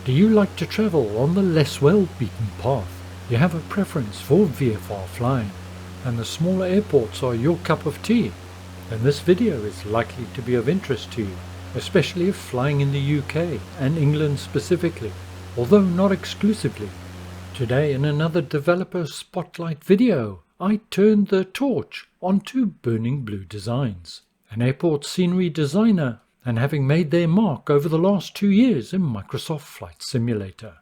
Do you like to travel on the less well-beaten path? You have a preference for VFR flying, and the smaller airports are your cup of tea? Then this video is likely to be of interest to you, especially if flying in the UK and England specifically, although not exclusively. Today, in another developer spotlight video, I turned the torch onto Burning Blue Designs, an airport scenery designer and having made their mark over the last 2 years in Microsoft Flight Simulator.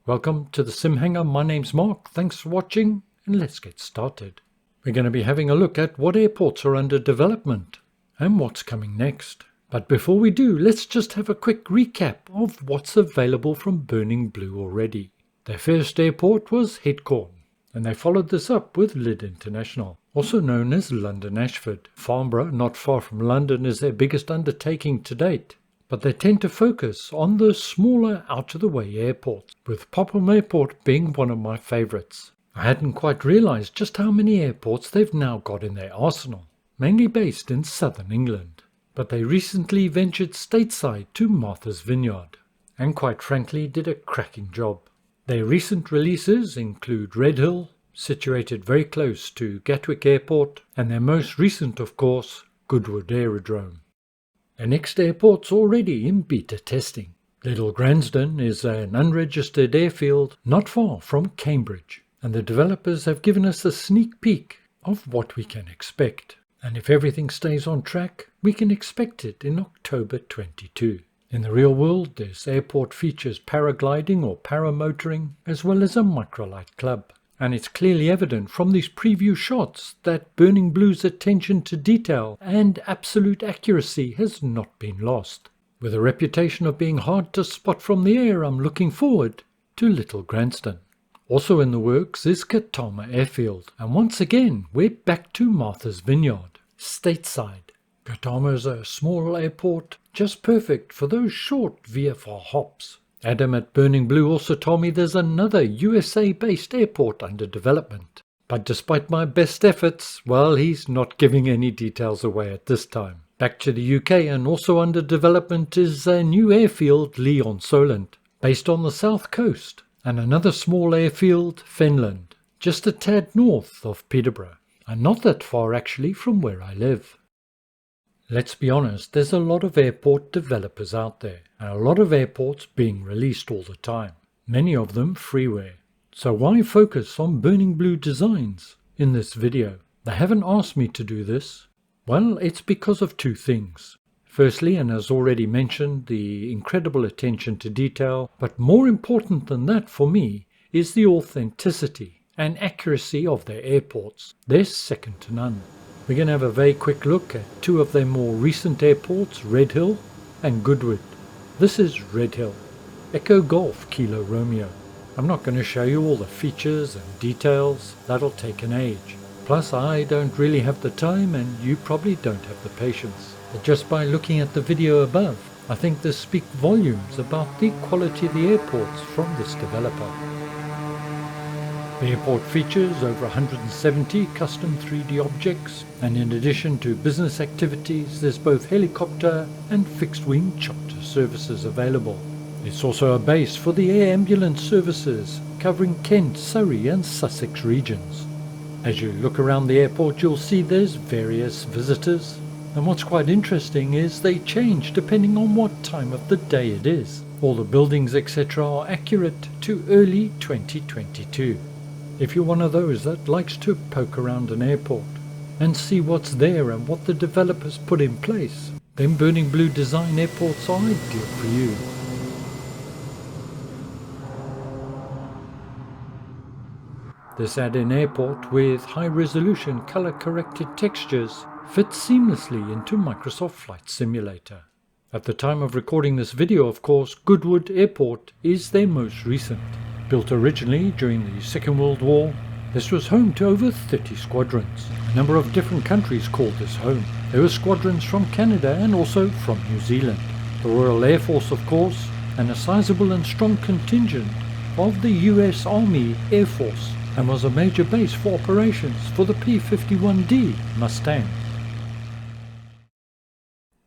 Welcome to the Sim Hangar. My name's Mark, thanks for watching, and let's get started. We're going to be having a look at what airports are under development and what's coming next. But before we do, let's just have a quick recap of what's available from Burning Blue already. Their first airport was Headcorn, and they followed this up with Lyd International, also known as London Ashford. Farnborough, not far from London, is their biggest undertaking to date, but they tend to focus on the smaller out-of-the-way airports, with Popham Airport being one of my favourites. I hadn't quite realised just how many airports they've now got in their arsenal, mainly based in southern England. But they recently ventured stateside to Martha's Vineyard, and quite frankly did a cracking job. Their recent releases include Redhill, situated very close to Gatwick Airport, and their most recent, of course, Goodwood Aerodrome. The next airport's already in beta testing. Little Gransden is an unregistered airfield not far from Cambridge, and the developers have given us a sneak peek of what we can expect. And if everything stays on track, we can expect it in October 22. In the real world, this airport features paragliding or paramotoring, as well as a microlight club. And it's clearly evident from these preview shots that Burning Blue's attention to detail and absolute accuracy has not been lost. With a reputation of being hard to spot from the air, I'm looking forward to Little Gransden. Also in the works is Katama Airfield, and once again we're back to Martha's Vineyard, stateside. Katama is a small airport, just perfect for those short VFR hops. Adam at Burning Blue also told me there's another USA-based airport under development. But despite my best efforts, well, he's not giving any details away at this time. Back to the UK, and also under development is a new airfield, Leon-Solent, based on the south coast, and another small airfield, Fenland, just a tad north of Peterborough, and not that far actually from where I live. Let's be honest, there's a lot of airport developers out there, and a lot of airports being released all the time, many of them freeware. So why focus on Burning Blue Designs in this video? They haven't asked me to do this. Well, it's because of two things. Firstly, and as already mentioned, the incredible attention to detail, but more important than that for me is the authenticity and accuracy of their airports. They're second to none. We're going to have a very quick look at two of their more recent airports, Redhill and Goodwood. This is Redhill, Echo Golf Kilo Romeo. I'm not going to show you all the features and details, that'll take an age. Plus I don't really have the time, and you probably don't have the patience. But just by looking at the video above, I think this speaks volumes about the quality of the airports from this developer. The airport features over 170 custom 3D objects, and in addition to business activities, there's both helicopter and fixed-wing charter services available. It's also a base for the air ambulance services, covering Kent, Surrey and Sussex regions. As you look around the airport, you'll see there's various visitors, and what's quite interesting is they change depending on what time of the day it is. All the buildings etc. are accurate to early 2022. If you're one of those that likes to poke around an airport and see what's there and what the developers put in place, then Burning Blue Design airports are ideal for you. This add-in airport with high-resolution color-corrected textures fits seamlessly into Microsoft Flight Simulator. At the time of recording this video, of course, Goodwood Airport is their most recent. Built originally during the Second World War, this was home to over 30 squadrons. A number of different countries called this home. There were squadrons from Canada and also from New Zealand. The Royal Air Force, of course, and a sizable and strong contingent of the US Army Air Force, and was a major base for operations for the P-51D Mustang.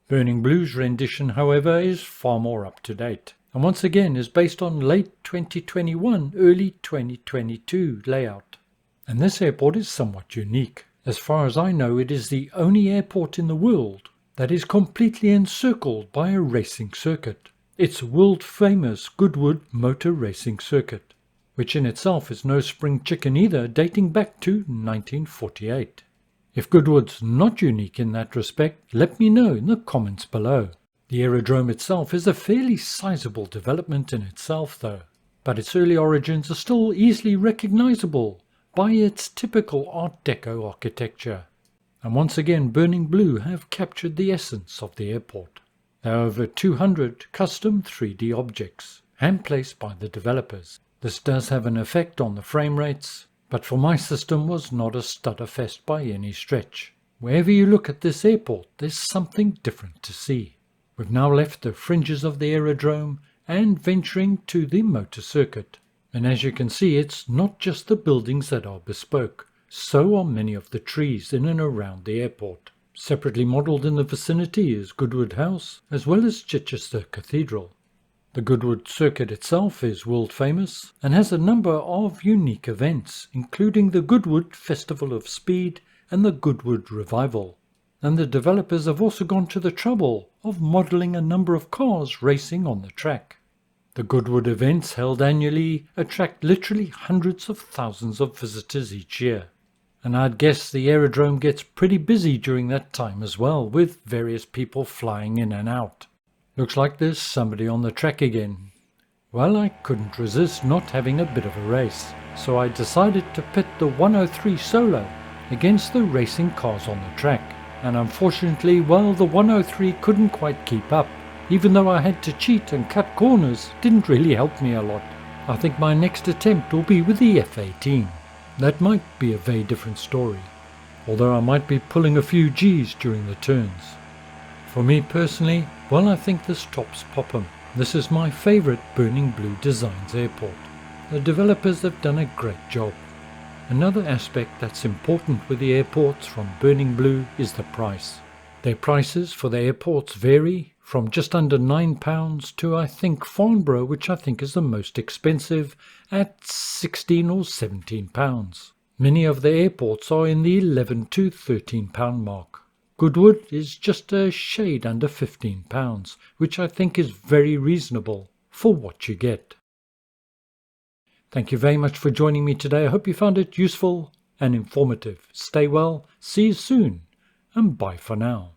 Burning Blue's rendition, however, is far more up to date. and once again is based on late 2021, early 2022 layout. And this airport is somewhat unique. As far as I know, it is the only airport in the world that is completely encircled by a racing circuit. It's world-famous Goodwood Motor Racing Circuit, which in itself is no spring chicken either, dating back to 1948. If Goodwood's not unique in that respect, let me know in the comments below. The aerodrome itself is a fairly sizable development in itself though, but its early origins are still easily recognizable by its typical Art Deco architecture. And once again Burning Blue have captured the essence of the airport. There are over 200 custom 3D objects, hand-placed by the developers. This does have an effect on the frame rates, but for my system was not a stutterfest by any stretch. Wherever you look at this airport, there's something different to see. We've now left the fringes of the aerodrome and venturing to the motor circuit. And as you can see, it's not just the buildings that are bespoke. So are many of the trees in and around the airport. Separately modelled in the vicinity is Goodwood House, as well as Chichester Cathedral. The Goodwood circuit itself is world famous and has a number of unique events, including the Goodwood Festival of Speed and the Goodwood Revival. And the developers have also gone to the trouble of modelling a number of cars racing on the track. The Goodwood events held annually attract literally hundreds of thousands of visitors each year. And I'd guess the aerodrome gets pretty busy during that time as well, with various people flying in and out. Looks like there's somebody on the track again. Well, I couldn't resist not having a bit of a race, so I decided to pit the 103 Solo against the racing cars on the track. And unfortunately, well, the 103 couldn't quite keep up. Even though I had to cheat and cut corners, didn't really help me a lot. I think my next attempt will be with the F18. That might be a very different story, although I might be pulling a few G's during the turns. For me personally, well, I think this tops Popham. This is my favourite Burning Blue Designs airport. The developers have done a great job. Another aspect that's important with the airports from Burning Blue is the price. Their prices for the airports vary from just under £9 to I think Farnborough, which I think is the most expensive, at £16 or £17. Many of the airports are in the £11 to £13 mark. Goodwood is just a shade under £15, which I think is very reasonable for what you get. Thank you very much for joining me today. I hope you found it useful and informative. Stay well, see you soon, and bye for now.